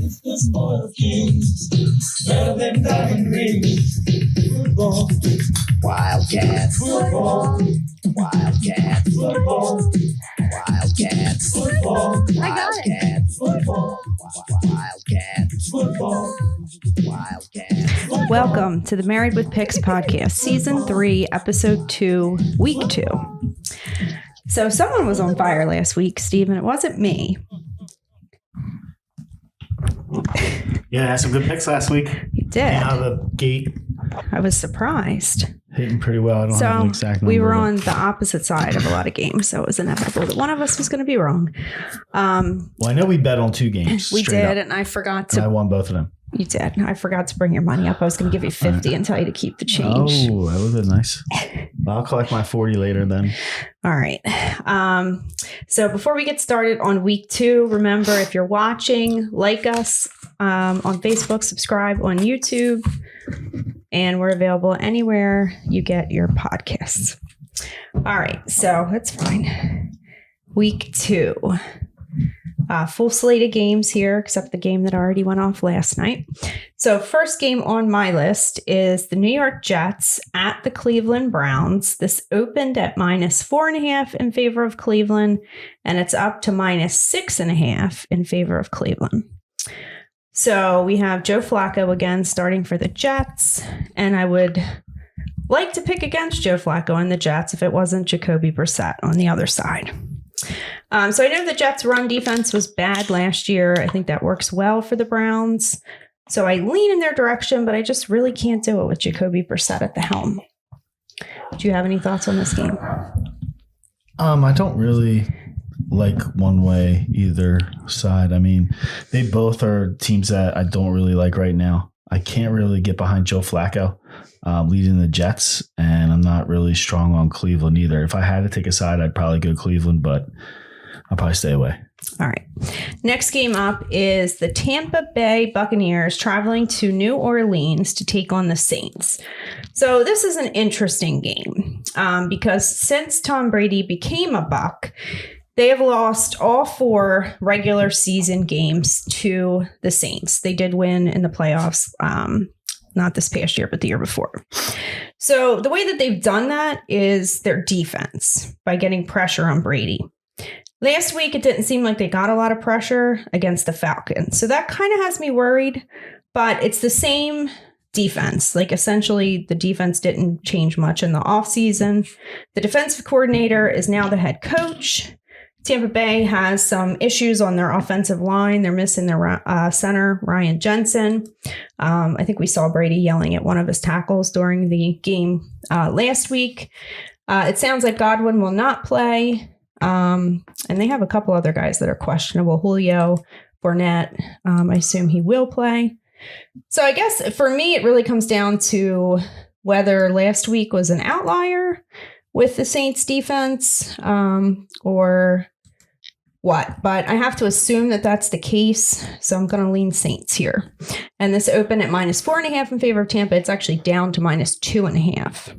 The spoiled kings, better than diamond rings. Football, Wildcats, football, Wildcats, football, Wildcats, football, I got it. Wildcats, football, Wildcats, football, Wildcats. Welcome to the Married with Picks podcast, season 3, episode 2, week 2. So someone was on fire last week, Steve, and it wasn't me. Yeah, I had some good picks last week. You did. Out of the gate, I was surprised. hitting pretty well. I don't have an exact number. We were on the opposite side of a lot of games, so it was inevitable that one of us was going to be wrong. Well, I know we bet on 2 games. We straight did, up, and I forgot and I to. won both of them. You did. I forgot to bring your money up. I was going to give you 50 and tell you to keep the change. Oh, that was nice. I'll collect my 40 later then. All right. So before we get started on week 2, remember, if you're watching, like us on Facebook, subscribe on YouTube, and we're available anywhere you get your podcasts. All right. So that's fine. Week 2. Full slate of games here, except the game that already went off last night. So first game on my list is the New York Jets at the Cleveland Browns. This opened at -4.5 in favor of Cleveland, and it's up to -6.5 in favor of Cleveland. So we have Joe Flacco again starting for the Jets, and I would like to pick against Joe Flacco and the Jets if it wasn't Jacoby Brissett on the other side. So I know the Jets' run defense was bad last year. I think that works well for the Browns. So I lean in their direction, but I just really can't do it with Jacoby Brissett at the helm. Do you have any thoughts on this game? I don't really like one way either side. I mean, they both are teams that I don't really like right now. I can't really get behind Joe Flacco leading the Jets, and I'm not really strong on Cleveland either. If I had to take a side, I'd probably go Cleveland, but I'll probably stay away. All right. Next game up is the Tampa Bay Buccaneers traveling to New Orleans to take on the Saints. So this is an interesting game because since Tom Brady became a Buc, they have lost all 4 regular season games to the Saints. They did win in the playoffs, not this past year, but the year before. So the way that they've done that is their defense by getting pressure on Brady. Last week, it didn't seem like they got a lot of pressure against the Falcons. So that kind of has me worried, but it's the same defense. Like essentially the defense didn't change much in the offseason. The defensive coordinator is now the head coach. Tampa Bay has some issues on their offensive line. They're missing their center, Ryan Jensen. I think we saw Brady yelling at one of his tackles during the game last week. It sounds like Godwin will not play. And they have a couple other guys that are questionable. Julio, Fournette, I assume he will play. So I guess for me, it really comes down to whether last week was an outlier with the Saints defense or what. But I have to assume that that's the case. So I'm going to lean Saints here. And this opened at -4.5 in favor of Tampa. It's actually down to -2.5.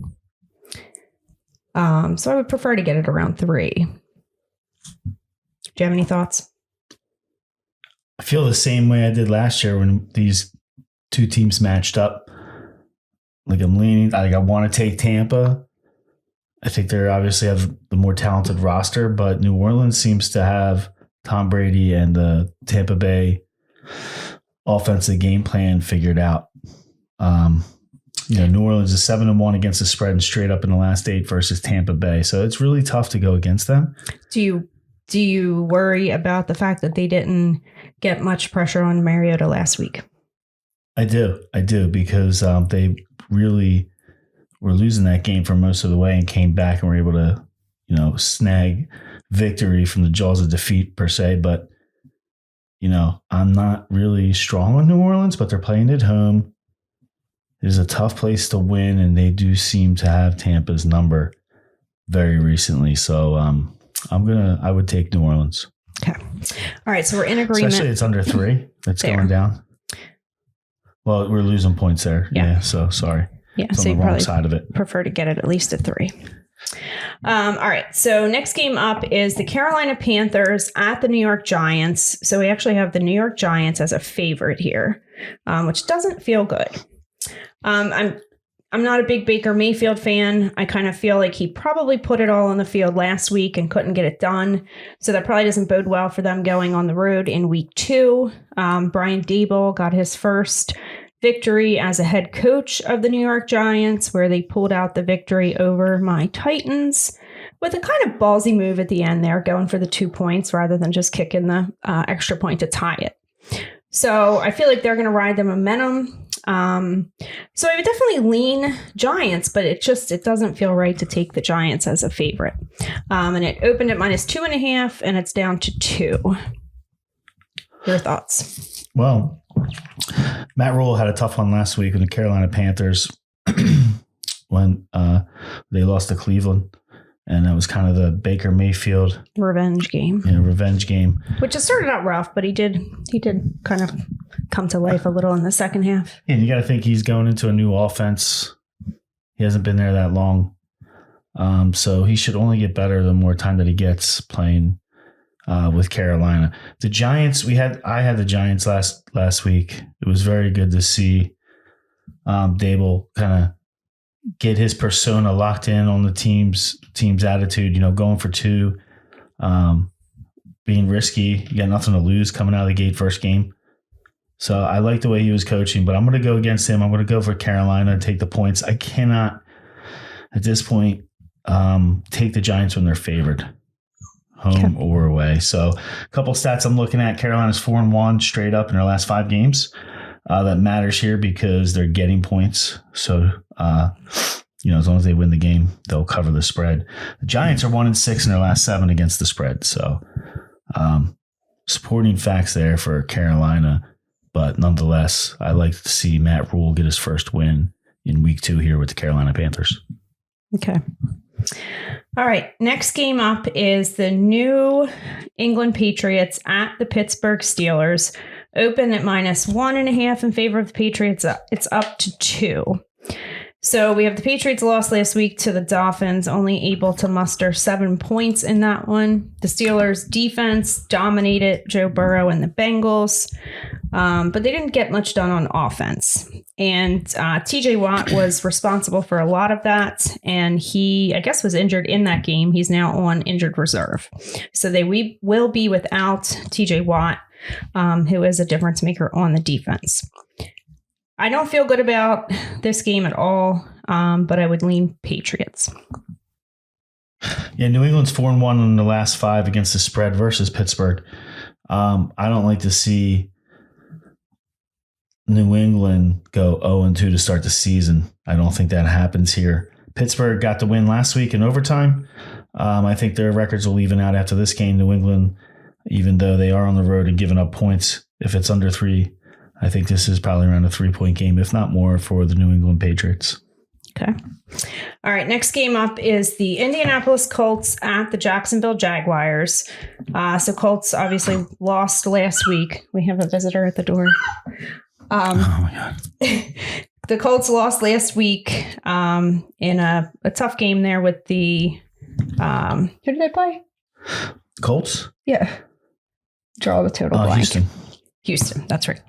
So I would prefer to get it around 3. Do you have any thoughts? I feel the same way I did last year when these 2 teams matched up. Like I'm leaning, I want to take Tampa. I think they obviously have the more talented roster, but New Orleans seems to have Tom Brady and the Tampa Bay offensive game plan figured out. New Orleans is 7-1 against the spread and straight up in the last 8 versus Tampa Bay. So it's really tough to go against them. Do you worry about the fact that they didn't get much pressure on Mariota last week? I do because they really were losing that game for most of the way and came back and were able to, snag victory from the jaws of defeat per se. But, I'm not really strong on New Orleans, but they're playing at home. It is a tough place to win, and they do seem to have Tampa's number very recently. So I would take New Orleans. Okay. All right. So we're in agreement. Especially it's under 3. It's There. going down. Well, we're losing points there. Yeah. So sorry. Yeah. It's So on you the wrong probably side of it. prefer to get it at least at 3. All right. So next game up is the Carolina Panthers at the New York Giants. So we actually have the New York Giants as a favorite here, which doesn't feel good. I'm not a big Baker Mayfield fan. I kind of feel like he probably put it all on the field last week and couldn't get it done. So that probably doesn't bode well for them going on the road in week 2. Brian Daboll got his first victory as a head coach of the New York Giants, where they pulled out the victory over my Titans with a kind of ballsy move at the end there, going for the 2 points rather than just kicking the extra point to tie it. So I feel like they're going to ride the momentum. So I would definitely lean Giants, but it doesn't feel right to take the Giants as a favorite. And it opened at -2.5 and it's down to 2. Your thoughts? Well, Matt Rule had a tough one last week with the Carolina Panthers when they lost to Cleveland. And that was kind of the Baker Mayfield revenge game. Revenge game. Which it started out rough, but he did kind of come to life a little in the second half. And you got to think he's going into a new offense. He hasn't been there that long. So he should only get better the more time that he gets playing with Carolina. The Giants, I had the Giants last week. It was very good to see Daboll kind of get his persona locked in on the team's attitude, going for 2, being risky. You got nothing to lose coming out of the gate first game. So I like the way he was coaching, but I'm going to go against him. I'm going to go for Carolina and take the points. I cannot, at this point, take the Giants when they're favored, home or away. So a couple stats I'm looking at. Carolina's 4-1 straight up in their last 5 games. That matters here because they're getting points. So, as long as they win the game, they'll cover the spread. The Giants are 1-6 in their last 7 against the spread. So, supporting facts there for Carolina. But nonetheless, I like to see Matt Rule get his first win in week 2 here with the Carolina Panthers. Okay. All right. Next game up is the New England Patriots at the Pittsburgh Steelers. Open at -1.5 in favor of the Patriots. It's up to 2. So we have the Patriots lost last week to the Dolphins, only able to muster 7 points in that one. The Steelers defense dominated Joe Burrow and the Bengals, but they didn't get much done on offense. And TJ Watt was responsible for a lot of that. And he, I guess, was injured in that game. He's now on injured reserve. So we will be without TJ Watt, who is a difference maker on the defense. I don't feel good about this game at all, but I would lean Patriots. Yeah, New England's 4-1 in the last 5 against the spread versus Pittsburgh. I don't like to see New England go 0-2 to start the season. I don't think that happens here. Pittsburgh got the win last week in overtime. I think their records will even out after this game. New England, even though they are on the road and giving up points, if it's under 3, I think this is probably around a 3-point game, if not more, for the New England Patriots. Okay. All right. Next game up is the Indianapolis Colts at the Jacksonville Jaguars. So Colts obviously lost last week. We have a visitor at the door. Oh, my God. The Colts lost last week in a tough game there with the who did they play? Colts? Yeah. Draw the total blank. Houston, that's right.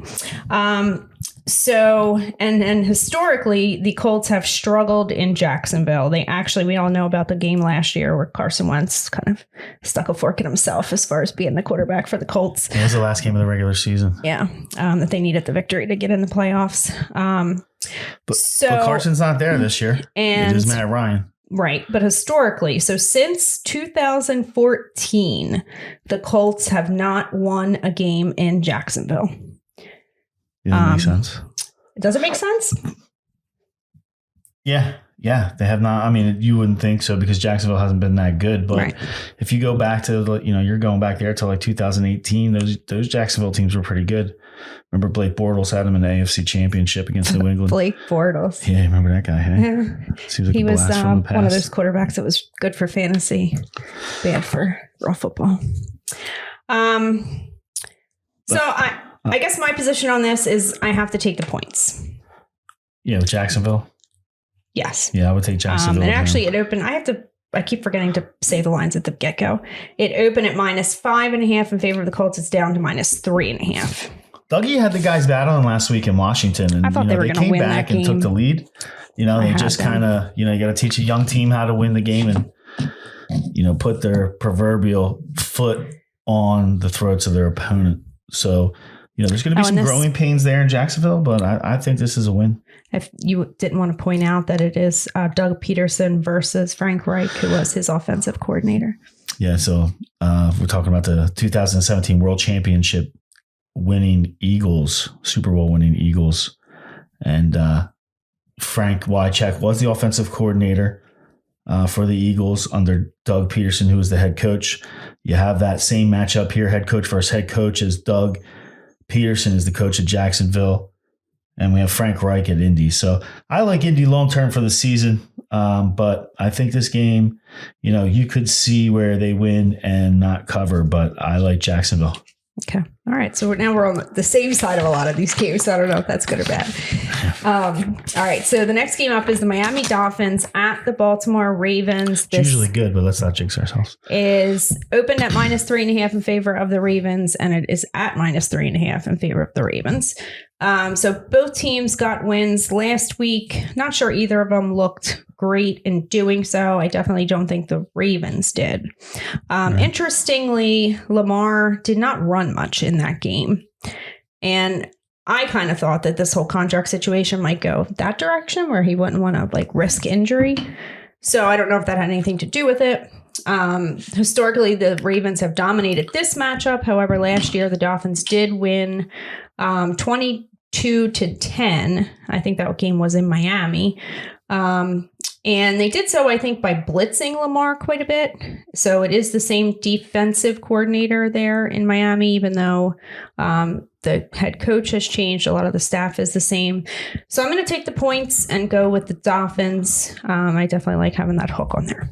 So, and historically, the Colts have struggled in Jacksonville. We all know about the game last year where Carson Wentz kind of stuck a fork in himself as far as being the quarterback for the Colts. It was the last game of the regular season. Yeah, that they needed the victory to get in the playoffs. But Carson's not there this year. And it is Matt Ryan. Right. But historically, so since 2014, the Colts have not won a game in Jacksonville. That makes sense. Does it make sense? Yeah. They have not. I mean, you wouldn't think so because Jacksonville hasn't been that good. But if you go back to, you're going back there to like 2018, those Jacksonville teams were pretty good. Remember Blake Bortles had him in the AFC Championship against New England. Blake Bortles. Yeah, remember that guy? Hey? Seems like he was from the past. One of those quarterbacks that was good for fantasy, bad for raw football. I guess my position on this is I have to take the points. Yeah, with Jacksonville. Yes. Yeah, I would take Jacksonville. And actually, it opened. I have to I keep forgetting to say the lines at the get-go. It opened at -5.5 in favor of the Colts. It's down to -3.5. Dougie had the guys battling last week in Washington, and I thought they were going to win that game. and took the lead. They just kind of, you got to teach a young team how to win the game and, put their proverbial foot on the throats of their opponent. So, there's going to be some growing pains there in Jacksonville, but I think this is a win. If you didn't want to point out that it is Doug Peterson versus Frank Reich, who was his offensive coordinator. Yeah, so we're talking about the 2017 World Championship winning Eagles, Super Bowl winning Eagles. And Frank Wycheck was the offensive coordinator for the Eagles under Doug Peterson, who was the head coach. You have that same matchup here, head coach versus head coach, as Doug Peterson is the coach at Jacksonville. And we have Frank Reich at Indy. So I like Indy long-term for the season. But I think this game, you could see where they win and not cover, but I like Jacksonville. Okay. All right. So now we're on the same side of a lot of these games. So I don't know if that's good or bad. All right. So the next game up is the Miami Dolphins at the Baltimore Ravens. It's usually good, but let's not jinx ourselves. Is opened at -3.5 in favor of the Ravens, and it is at -3.5 in favor of the Ravens. So both teams got wins last week. Not sure either of them looked great in doing so. I definitely don't think the Ravens did. Interestingly, Lamar did not run much in that game. And I kind of thought that this whole contract situation might go that direction where he wouldn't want to risk injury. So I don't know if that had anything to do with it. Historically, the Ravens have dominated this matchup. However, last year, the Dolphins did win 22-10. I think that game was in Miami. And they did so, I think, by blitzing Lamar quite a bit. So it is the same defensive coordinator there in Miami, even though the head coach has changed. A lot of the staff is the same. So I'm going to take the points and go with the Dolphins. I definitely like having that hook on there.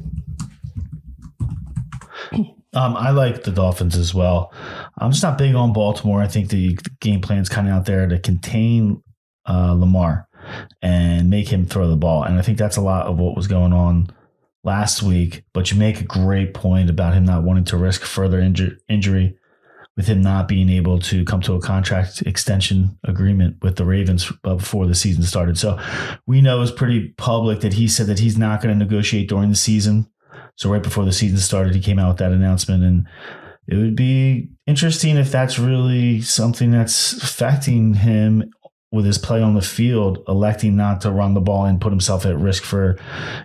I like the Dolphins as well. I'm just not big on Baltimore. I think the game plan is kind of out there to contain Lamar and make him throw the ball. And I think that's a lot of what was going on last week. But you make a great point about him not wanting to risk further injury with him not being able to come to a contract extension agreement with the Ravens before the season started. So we know it's pretty public that he said that he's not going to negotiate during the season. So right before the season started, he came out with that announcement, and it would be interesting if that's really something that's affecting him with his play on the field, electing not to run the ball and put himself at risk for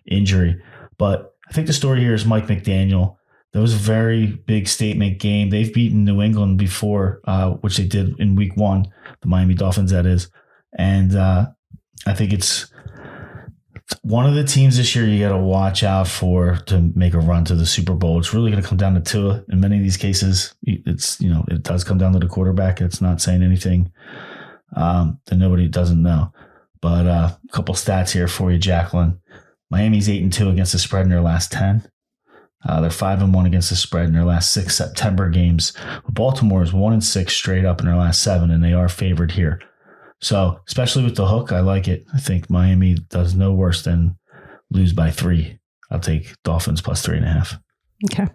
injury. But I think the story here is Mike McDaniel. That was a very big statement game. They've beaten New England before, which they did in week 1, the Miami Dolphins, that is. And I think it's one of the teams this year you got to watch out for to make a run to the Super Bowl. It's really going to come down to Tua. In many of these cases, it does come down to the quarterback. It's not saying anything that nobody doesn't know. But a couple stats here for you, Jaclyn. Miami's 8-2 against the spread in their last 10. They're 5-1 against the spread in their last 6 September games. Baltimore is 1-6 straight up in their last 7, and they are favored here. So, especially with the hook, I like it. I think Miami does no worse than lose by 3. I'll take Dolphins plus 3.5. Okay.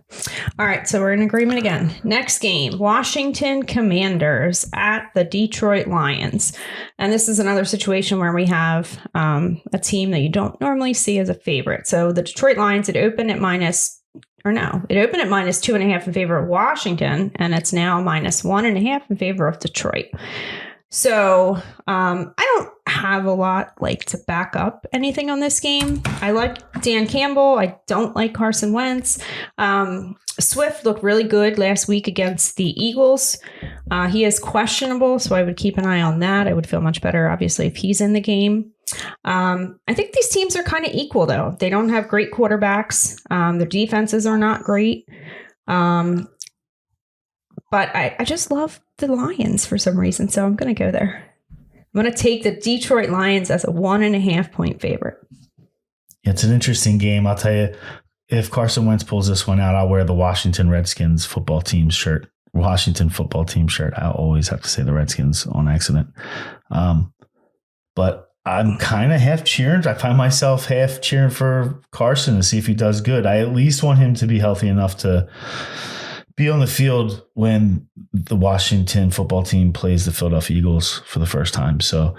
All right. So we're in agreement again. Next game, Washington Commanders at the Detroit Lions. And this is another situation where we have a team that you don't normally see as a favorite. So the Detroit Lions, it opened at -2.5 in favor of Washington, and it's now -1.5 in favor of Detroit. So I don't have a lot to back up anything on this game. I like Dan Campbell. I don't like Carson Wentz. Swift looked really good last week against the Eagles. He is questionable, so I would keep an eye on that. I would feel much better, obviously, if he's in the game. I think these teams are kind of equal, though. They don't have great quarterbacks. Their defenses are not great. But I just love the Lions for some reason, so I'm going to go there. I'm going to take the Detroit Lions as a 1.5 point favorite. It's an interesting game. I'll tell you, if Carson Wentz pulls this one out, I'll wear the Washington Redskins football team shirt. Washington football team shirt. I'll always have to say the Redskins on accident. But I'm kind of half cheering. I find myself half cheering for Carson to see if he does good. I at least want him to be healthy enough to be on the field when the Washington football team plays the Philadelphia Eagles for the first time. So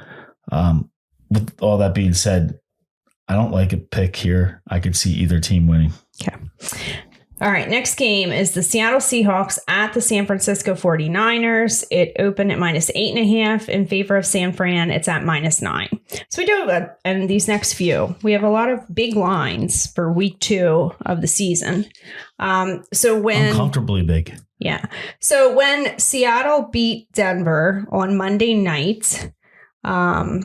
with all that being said, I don't like a pick here. I could see either team winning. Okay. All right. Next game is the Seattle Seahawks at the San Francisco 49ers. It opened at -8.5 in favor of San Fran. It's at -9. So we do, and these next few, we have a lot of big lines for week 2 of the season. So when uncomfortably big. Yeah. So when Seattle beat Denver on Monday night, I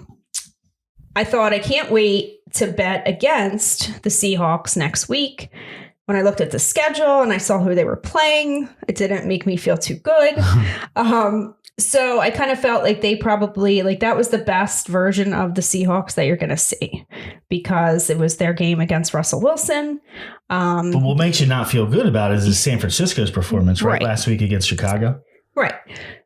thought I can't wait to bet against the Seahawks next week. When I looked at the schedule and I saw who they were playing, it didn't make me feel too good. So I kind of felt like they probably, like that was the best version of the Seahawks that you're going to see because it was their game against Russell Wilson. But what makes you not feel good about it is San Francisco's performance, right? Last week against Chicago. Right.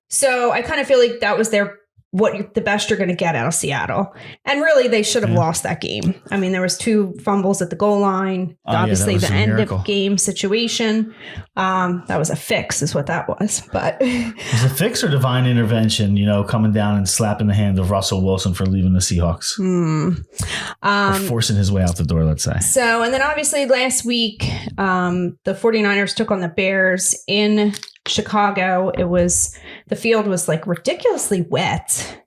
So I kind of feel like that was the best you're going to get out of Seattle. And really, they should have lost that game. I mean, there was 2 fumbles at the goal line. Obviously, the end of game situation. That was a fix is what that was. But it was a fix or divine intervention, coming down and slapping the hand of Russell Wilson for leaving the Seahawks. Or forcing his way out the door, let's say. So, and then obviously last week, the 49ers took on the Bears in Chicago. The field was like ridiculously wet.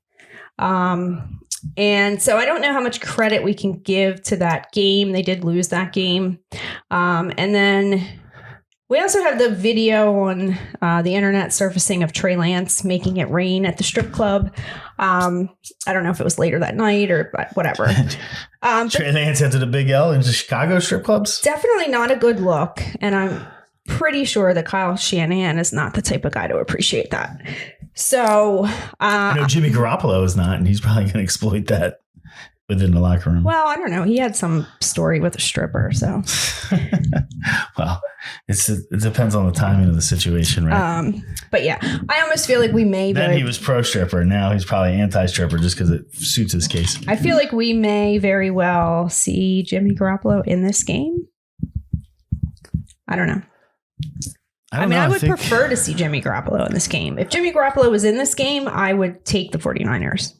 And so I don't know how much credit we can give to that game. They did lose that game. And then we also have the video on the internet surfacing of Trey Lance making it rain at the strip club. I don't know if it was later that night or whatever. Trey Lance after the Big L in the Chicago strip clubs? Definitely not a good look. And I'm pretty sure that Kyle Shanahan is not the type of guy to appreciate that. So, Jimmy Garoppolo is not, and he's probably going to exploit that within the locker room. Well, I don't know. He had some story with a stripper, so. Well, it depends on the timing of the situation, right? But yeah, I almost feel like we may. Then he was pro stripper. Now he's probably anti-stripper just because it suits his case. I feel like we may very well see Jimmy Garoppolo in this game. I don't know. I would prefer to see Jimmy Garoppolo in this game. If Jimmy Garoppolo was in this game, I would take the 49ers.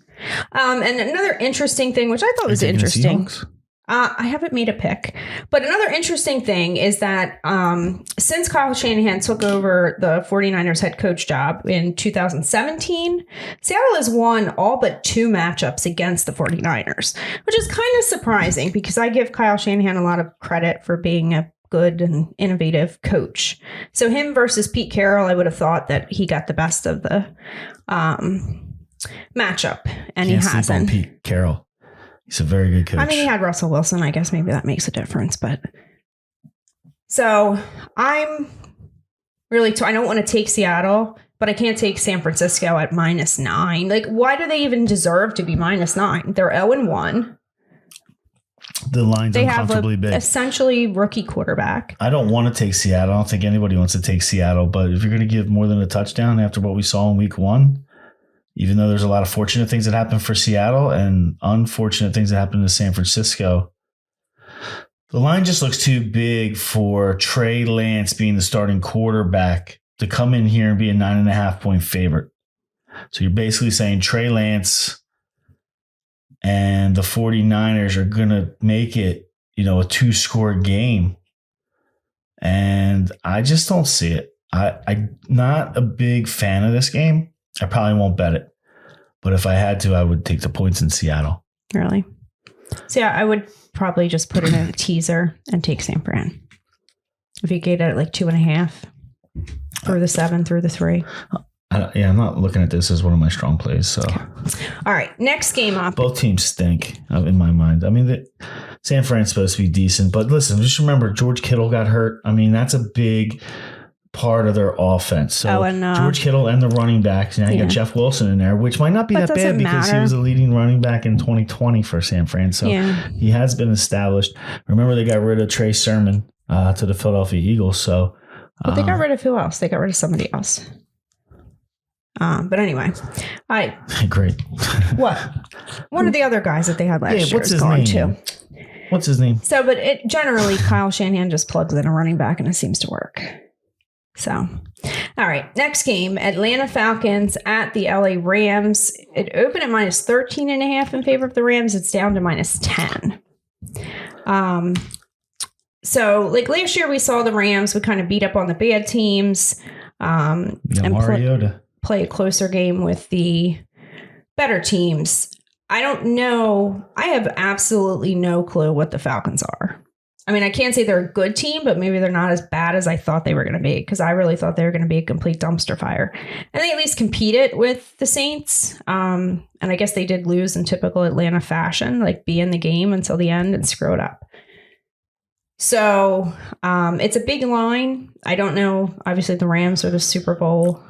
And another interesting thing, which I thought was interesting. I haven't made a pick. But another interesting thing is that since Kyle Shanahan took over the 49ers head coach job in 2017, Seattle has won all but 2 matchups against the 49ers, which is kind of surprising because I give Kyle Shanahan a lot of credit for being a good and innovative coach. So him versus Pete Carroll, I would have thought that he got the best of the matchup, and he hasn't. Sleep on Pete Carroll. He's a very good coach. I mean, he had Russell Wilson. I guess maybe that makes a difference. But so I'm really, I don't want to take Seattle, but I can't take San Francisco at -9. Like, why do they even deserve to be -9? They're 0-1. The line's uncomfortably big. Essentially rookie quarterback. I don't want to take Seattle. I don't think anybody wants to take Seattle. But if you're going to give more than a touchdown after what we saw in week 1, even though there's a lot of fortunate things that happened for Seattle and unfortunate things that happened to San Francisco, the line just looks too big for Trey Lance being the starting quarterback to come in here and be a 9.5-point favorite. So you're basically saying Trey Lance and the 49ers are going to make it, a 2-score game. And I just don't see it. I'm not a big fan of this game. I probably won't bet it. But if I had to, I would take the points in Seattle. Really? So yeah, I would probably just put it in a teaser and take San Fran. If you get it at like 2.5 through the 7 through the 3. I'm not looking at this as one of my strong plays. So, okay. All right, next game up. Both teams stink in my mind. I mean, San Fran's supposed to be decent, but listen, just remember George Kittle got hurt. I mean, that's a big part of their offense. So George Kittle and the running backs. Now you got Jeff Wilson in there, which might not be that bad because he was a leading running back in 2020 for San Fran. So he has been established. Remember, they got rid of Trey Sermon to the Philadelphia Eagles. So, but they got rid of who else? They got rid of somebody else. But anyway, Great. what? One of the other guys that they had last year what's is his gone name? too. What's his name? So, but it generally Kyle Shanahan just plugs in a running back and it seems to work. So, all right, next game, Atlanta Falcons at the LA Rams. It opened at minus 13.5 in favor of the Rams. It's down to minus 10. So like last year we saw the Rams would kind of beat up on the bad teams and Mariota. play a closer game with the better teams. I don't know. I have absolutely no clue what the Falcons are. I mean, I can't say they're a good team, but maybe they're not as bad as I thought they were going to be, because I really thought they were going to be a complete dumpster fire. And they at least competed with the Saints. And I guess they did lose in typical Atlanta fashion, like be in the game until the end and screw it up. So it's a big line. I don't know. Obviously, the Rams are the Super Bowl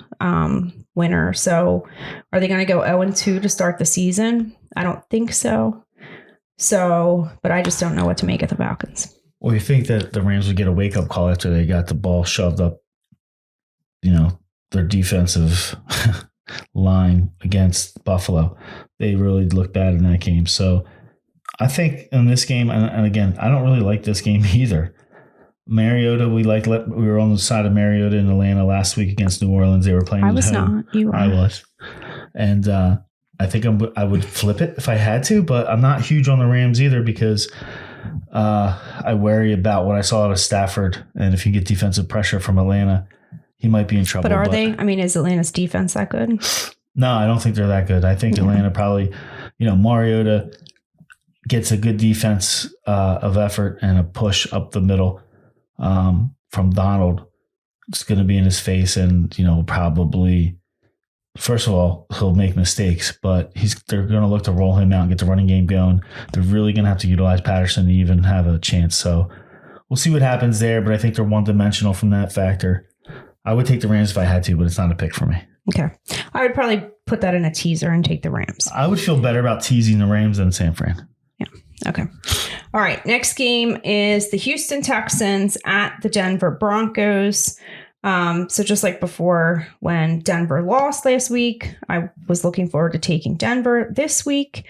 winner. So are they going to go 0-2 to start the season? I don't think so. But I just don't know what to make of the Falcons. Well, you think that the Rams would get a wake-up call after they got the ball shoved up, their defensive line against Buffalo. They really looked bad in that game. So I think in this game, and again, I don't really like this game either. Mariota, we were on the side of Mariota in Atlanta last week against New Orleans. They were playing I at was home. not. You were. I was. And I think I would flip it if I had to, but I'm not huge on the Rams either, because I worry about what I saw out of Stafford. And if you get defensive pressure from Atlanta, he might be in trouble. But they? I mean, is Atlanta's defense that good? No, I don't think they're that good. I think Atlanta probably, Mariota gets a good defense of effort and a push up the middle from Donald. It's going to be in his face, and probably, first of all, he'll make mistakes, but they're going to look to roll him out and get the running game going. They're really going to have to utilize Patterson to even have a chance. So we'll see what happens there, but I think they're one-dimensional from that factor. I would take the Rams if I had to, but it's not a pick for me. Okay. I would probably put that in a teaser and take the Rams. I would feel better about teasing the Rams than San Fran. Yeah. Okay. All right. Next game is the Houston Texans at the Denver Broncos. So just like before, when Denver lost last week, I was looking forward to taking Denver this week.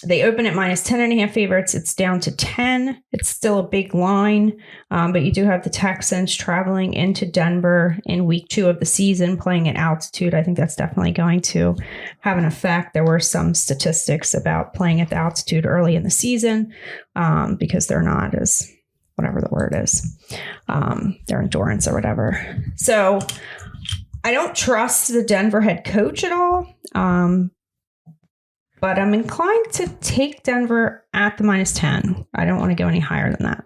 They open at minus 10.5 favorites. It's down to 10. It's still a big line, but you do have the Texans traveling into Denver in week 2 of the season, playing at altitude. I think that's definitely going to have an effect. There were some statistics about playing at the altitude early in the season because they're not as, whatever the word is, their endurance or whatever. So I don't trust the Denver head coach at all. But I'm inclined to take Denver at the minus 10. I don't want to go any higher than that.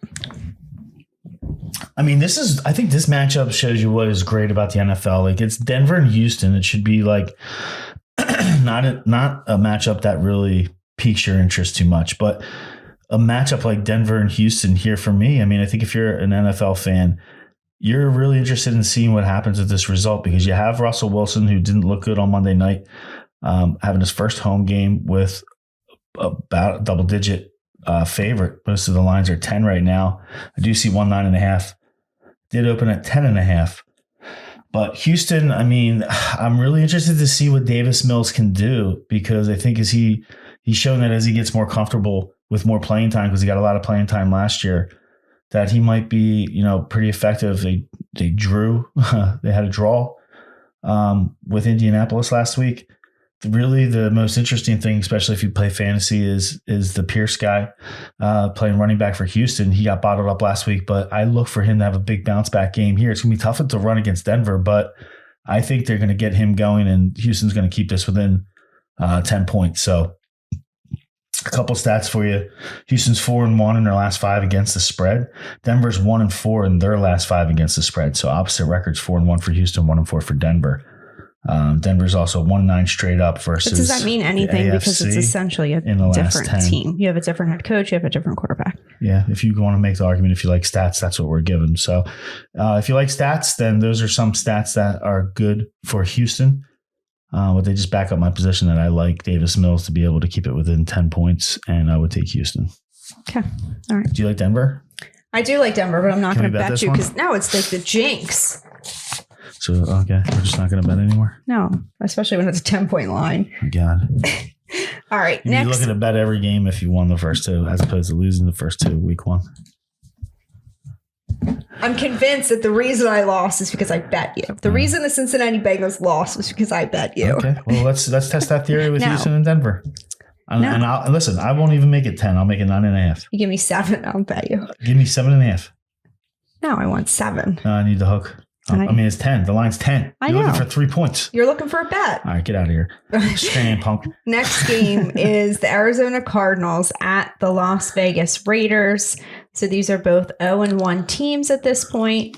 I mean, I think this matchup shows you what is great about the NFL. Like, it's Denver and Houston. It should be like not a matchup that really piques your interest too much, but a matchup like Denver and Houston here for me. I mean, I think if you're an NFL fan, you're really interested in seeing what happens with this result, because you have Russell Wilson, who didn't look good on Monday night, having his first home game with about a double-digit favorite. Most of the lines are 10 right now. I do see 9.5. Did open at 10.5. But Houston, I mean, I'm really interested to see what Davis Mills can do, because I think he's shown that as he gets more comfortable with more playing time, because he got a lot of playing time last year, that he might be, pretty effective. They drew, they had a draw with Indianapolis last week. Really, the most interesting thing, especially if you play fantasy, is the Pierce guy playing running back for Houston. He got bottled up last week, but I look for him to have a big bounce back game here. It's going to be tough to run against Denver, but I think they're going to get him going, and Houston's going to keep this within 10 points. So a couple stats for you. Houston's 4-1 in their last 5 against the spread. Denver's 1-4 in their last 5 against the spread. So opposite records, 4-1 for Houston, 1-4 for Denver. Denver's also 1-9 straight up versus. But does that mean anything? Because it's essentially a different team. You have a different head coach. You have a different quarterback. Yeah, if you want to make the argument, if you like stats, that's what we're given. So if you like stats, then those are some stats that are good for Houston. But they just back up my position that I like Davis Mills to be able to keep it within 10 points, and I would take Houston. Okay. All right. Do you like Denver? I do like Denver, but I'm not going to bet you, one? because now it's like the jinx. So, okay, we're just not going to bet anymore? No, especially when it's a 10-point line. God. All right, You'd next. be looking to bet every game if you won the first two, as opposed to losing the first two week one. I'm convinced that the reason I lost is because I bet you. The reason the Cincinnati Bengals lost was because I bet you. Okay, well, let's test that theory with No. Houston and Denver. And listen, I won't even make it 10. I'll make it 9.5. You give me 7, I'll bet you. Give me 7.5. No, I want 7. No, I need the hook. I mean, it's 10. The line's 10. I You're know. looking for 3 points. You're looking for a bet. All right, get out of here. Strand punk. Next game is the Arizona Cardinals at the Las Vegas Raiders. So these are both 0-1 teams at this point.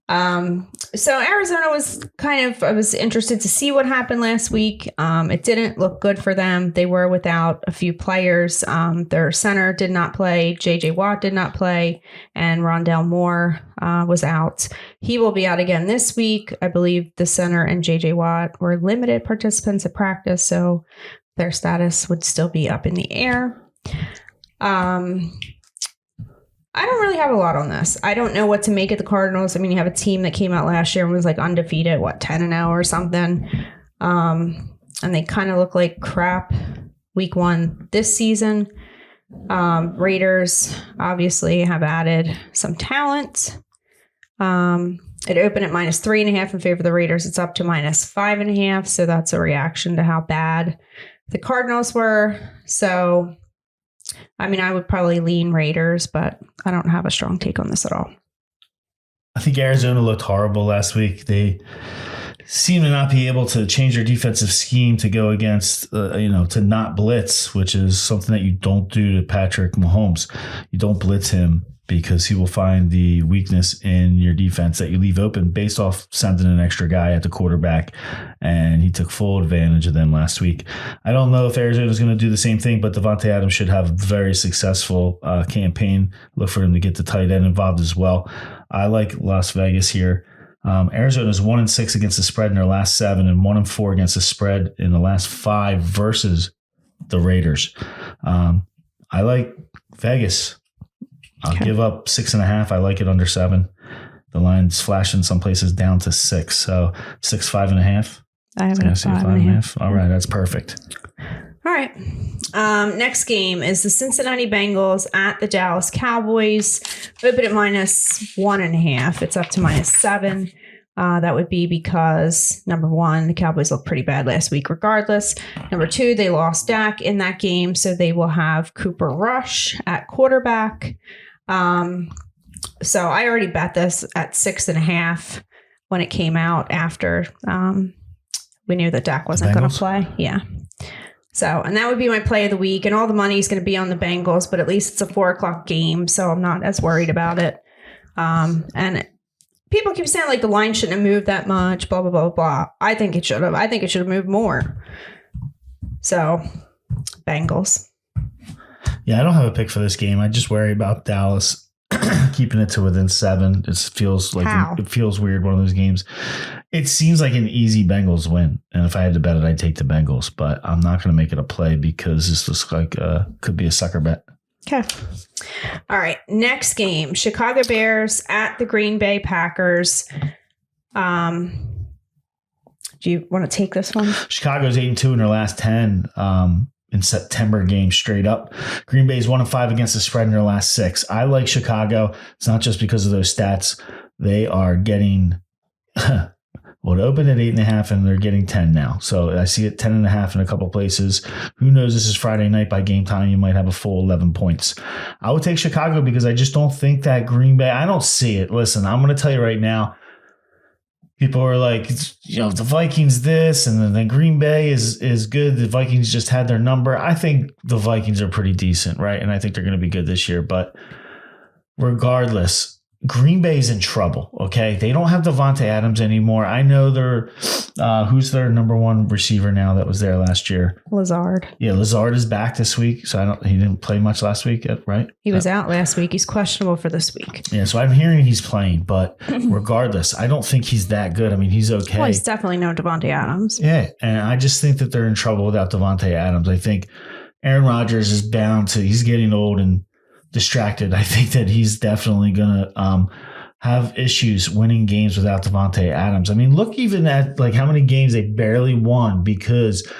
So Arizona was I was interested to see what happened last week. It didn't look good for them. They were without a few players. Their center did not play. J.J. Watt did not play. And Rondell Moore was out. He will be out again this week. I believe the center and J.J. Watt were limited participants at practice, so their status would still be up in the air. I don't really have a lot on this. I don't know what to make of the Cardinals. I mean, you have a team that came out last year and was like undefeated, 10-0 or something. And they kind of look like crap week one this season. Raiders obviously have added some talent. It opened at -3.5 in favor of the Raiders. It's up to -5.5. So that's a reaction to how bad the Cardinals were. So, I mean, I would probably lean Raiders, but I don't have a strong take on this at all. I think Arizona looked horrible last week. They seem to not be able to change their defensive scheme to go against, to not blitz, which is something that you don't do to Patrick Mahomes. You don't blitz him because he will find the weakness in your defense that you leave open based off sending an extra guy at the quarterback. And he took full advantage of them last week. I don't know if Arizona is going to do the same thing, but Devontae Adams should have a very successful campaign. Look for him to get the tight end involved as well. I like Las Vegas here. Arizona is 1-6 against the spread in their last 7 and 1-4 against the spread in the last 5 versus the Raiders. I like Vegas. I'll give up 6.5. I like it under 7. The line's flashing some places down to 6. So 6, 5.5. I have it at 5.5. All right, that's perfect. All right. Next game is the Cincinnati Bengals at the Dallas Cowboys. Open at -1.5. It's up to -7. That would be because, number one, the Cowboys looked pretty bad last week regardless. Number two, they lost Dak in that game, so they will have Cooper Rush at quarterback. So I already bet this at 6.5 when it came out after we knew that Dak wasn't going to play. Yeah. So, and that would be my play of the week, and all the money is going to be on the Bengals, but at least it's a 4:00 game, so I'm not as worried about it. And people keep saying like the line shouldn't have moved that much, blah, blah, blah, blah. I think it should have. I think it should have moved more. So, Bengals. Yeah, I don't have a pick for this game. I just worry about Dallas keeping it to within 7. It feels like it feels weird, one of those games. It seems like an easy Bengals win. And if I had to bet it, I'd take the Bengals. But I'm not going to make it a play because this looks like could be a sucker bet. Okay. All right. Next game, Chicago Bears at the Green Bay Packers. Do you want to take this one? Chicago's 8-2 in their last 10 in September games straight up. Green Bay's 1-5 against the spread in their last 6. I like Chicago. It's not just because of those stats. They are getting well, it opened at 8.5 and they're getting 10 now. So I see it 10.5 in a couple places. Who knows? This is Friday night. By game time, you might have a full 11 points. I would take Chicago because I just don't think that Green Bay, I don't see it. Listen, I'm going to tell you right now, people are like, the Vikings this, and then Green Bay is good. The Vikings just had their number. I think the Vikings are pretty decent, right? And I think they're going to be good this year. But regardless, Green Bay's in trouble, okay? They don't have Devontae Adams anymore. I know they're who's their number one receiver now that was there last year? Lazard. Yeah, Lazard is back this week. So he didn't play much last week, right? He was out last week. He's questionable for this week. Yeah, so I'm hearing he's playing, but regardless, I don't think he's that good. I mean, he's okay. Well, he's definitely no Devontae Adams. Yeah, and I just think that they're in trouble without Devontae Adams. I think Aaron Rodgers is bound to, he's getting old and distracted. I think that he's definitely going to have issues winning games without Devontae Adams. I mean, look even at like how many games they barely won because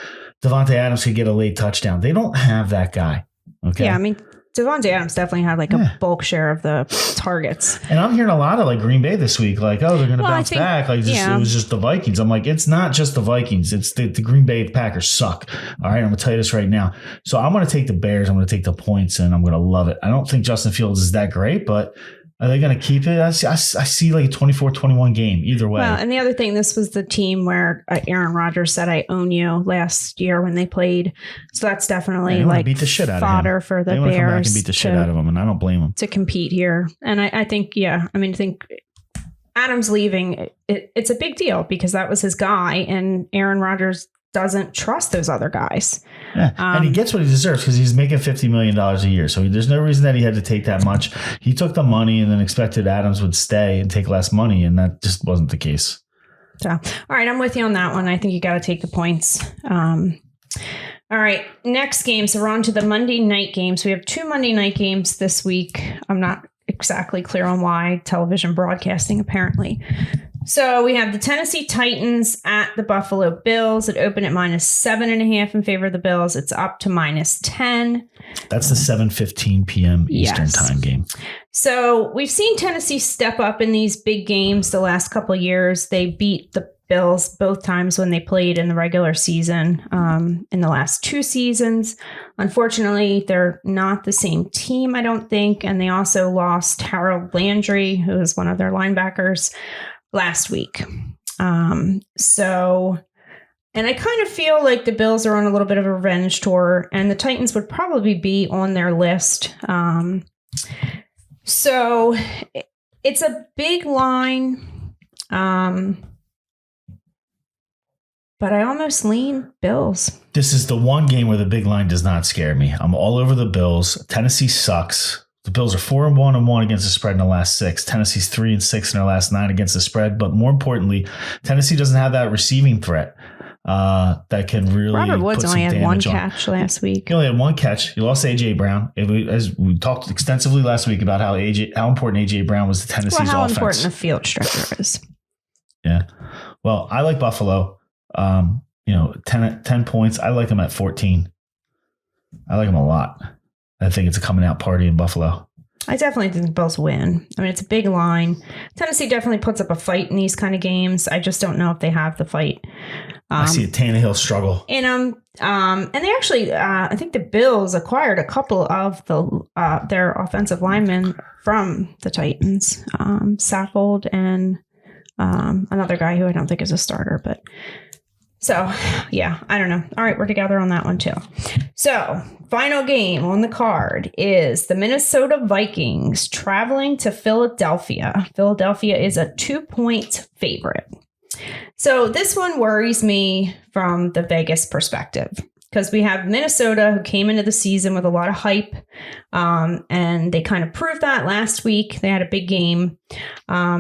Devontae Adams could get a late touchdown. They don't have that guy. Okay. Yeah, I mean, Devontae Adams definitely had like a bulk share of the targets. And I'm hearing a lot of like Green Bay this week, like, oh, they're going to bounce back. Like, it was just the Vikings. I'm like, it's not just the Vikings. It's the Green Bay Packers suck. All right, I'm going to tell you this right now. So I'm going to take the Bears. I'm going to take the points, and I'm going to love it. I don't think Justin Fields is that great, but are they going to keep it? I see like a 24-21 game either way. Well, and the other thing, this was the team where Aaron Rodgers said, "I own you" last year when they played. So that's definitely like beat the shit out fodder of him. For the Bears. Come back and beat the shit out of them, and I don't blame them to compete here. And I think, I think Adams leaving, it's a big deal because that was his guy, and Aaron Rodgers doesn't trust those other guys. Yeah. And he gets what he deserves because he's making $50 million a year. So there's no reason that he had to take that much. He took the money and then expected Adams would stay and take less money. And that just wasn't the case. So, all right. I'm with you on that one. I think you got to take the points. All right. Next game. So we're on to the Monday night games. We have 2 Monday night games this week. I'm not exactly clear on why. Television broadcasting, apparently. So we have the Tennessee Titans at the Buffalo Bills. It opened at -7.5 in favor of the Bills. It's up to -10. That's the 7:15 p.m. Eastern time game. So we've seen Tennessee step up in these big games the last couple of years. They beat the Bills both times when they played in the regular season in the last 2 seasons. Unfortunately, they're not the same team, I don't think. And they also lost Harold Landry, who is one of their linebackers, last week. And I kind of feel like the Bills are on a little bit of a revenge tour, and the Titans would probably be on their list. So it's a big line, but I almost lean Bills. This is the one game where the big line does not scare me. I'm all over the Bills. Tennessee sucks. The Bills are 4-1 against the spread in the last 6. Tennessee's 3-6 in their last 9 against the spread. But more importantly, Tennessee doesn't have that receiving threat that can really. Robert Woods put only some had 1 damage on. catch last week. He only had 1 catch. He lost A.J. Brown. As we talked extensively last week about how important A.J. Brown was to Tennessee's offense. How important the field stretcher is. Yeah. Well, I like Buffalo. 10 points. I like them at 14. I like them a lot. I think it's a coming out party in Buffalo. I definitely think the Bills win. I mean, it's a big line. Tennessee definitely puts up a fight in these kind of games. I just don't know if they have the fight. I see a Tannehill struggle. And they actually, I think the Bills acquired a couple of their offensive linemen from the Titans, Saffold and another guy who I don't think is a starter, but. So, yeah, I don't know. All right, we're together on that one, too. So, final game on the card is the Minnesota Vikings traveling to Philadelphia. Philadelphia is a 2-point favorite. So, this one worries me from the Vegas perspective because we have Minnesota who came into the season with a lot of hype, and they kind of proved that last week. They had a big game.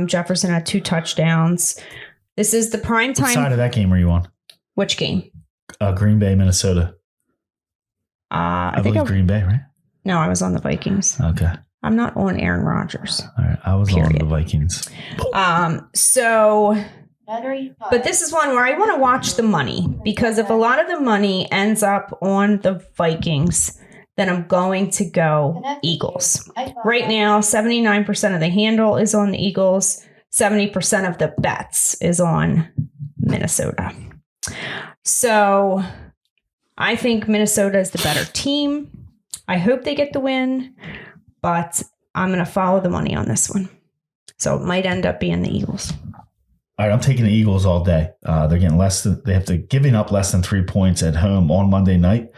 Jefferson had 2 touchdowns. This is the prime time. What side of that game were you on? Which game? Green Bay, Minnesota. I believe Green Bay, right? No, I was on the Vikings. Okay. I'm not on Aaron Rodgers. All right. I was on the Vikings. But this is one where I want to watch the money because if a lot of the money ends up on the Vikings, then I'm going to go Eagles. Right now, 79% of the handle is on the Eagles. 70% of the bets is on Minnesota. So I think Minnesota is the better team. I hope they get the win, but I'm going to follow the money on this one. So it might end up being the Eagles. All right, I'm taking the Eagles all day. They're getting giving up less than 3 points at home on Monday night.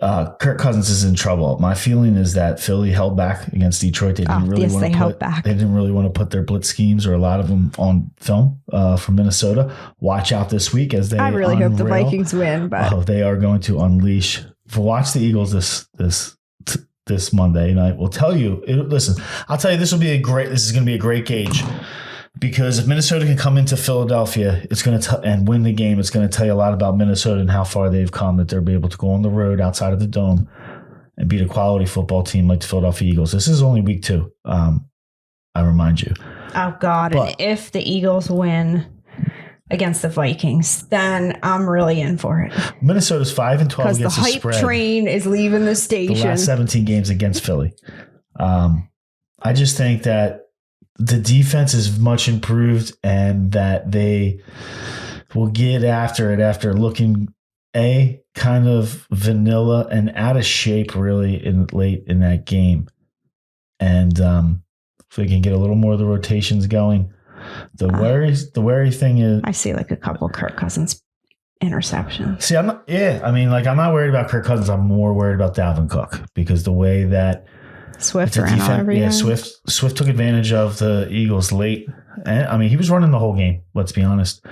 Kirk Cousins is in trouble. My feeling is that Philly held back against Detroit. They didn't really want to put their blitz schemes or a lot of them on film from Minnesota. Watch out this week as they. I really hope the Vikings win, but they are going to unleash. Watch the Eagles this Monday night. We'll tell you. Listen, I'll tell you this is going to be a great gauge. Because if Minnesota can come into Philadelphia, it's going to and win the game, it's going to tell you a lot about Minnesota and how far they've come, that they'll be able to go on the road outside of the dome and beat a quality football team like the Philadelphia Eagles. This is only week 2. I remind you. Oh, God. But- and if the Eagles win against the Vikings, then I'm really in for it. Minnesota's 5-12 Because the against the hype spread. train is leaving the The station. last 17 games against Philly. I just think that the defense is much improved and that they will get after it after looking kind of vanilla and out of shape really late in that game. And if they can get a little more of the rotations going, the wary thing is, I see like a couple Kirk Cousins interceptions. see, I'm not worried about Kirk Cousins. I'm more worried about Dalvin Cook because the way that Swift the ran all over you. Swift took advantage of the Eagles late. And I mean, he was running the whole game, let's be honest.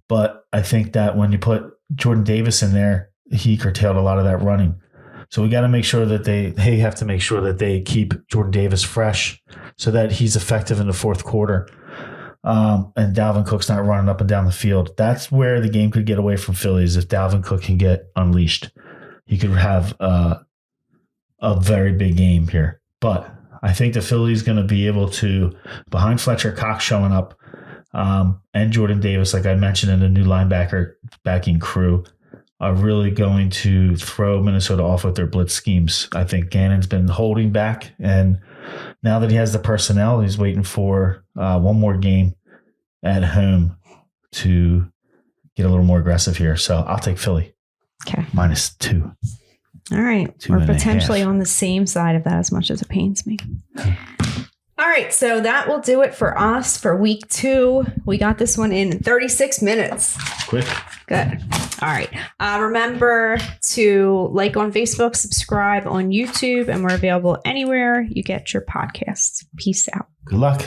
But I think that when you put Jordan Davis in there, he curtailed a lot of that running. So we got to make sure that they have to make sure that they keep Jordan Davis fresh so that he's effective in the fourth quarter. And Dalvin Cook's not running up and down the field. That's where the game could get away from Phillies if Dalvin Cook can get unleashed. He could have a very big game here. But I think the Phillies going to be able to, behind Fletcher Cox showing up and Jordan Davis, like I mentioned, in the new linebacker backing crew, are really going to throw Minnesota off with their blitz schemes. I think Gannon's been holding back, and now that he has the personnel, he's waiting for one more game at home to get a little more aggressive here. So I'll take Philly. Okay. -2. All right. 2 We're and a potentially half. on the same side of that as much as it pains me. All right. So that will do it for us for week 2. We got this one in 36 minutes. Quick. Good. All right. Remember to like on Facebook, subscribe on YouTube, and we're available anywhere you get your podcasts. Peace out. Good luck.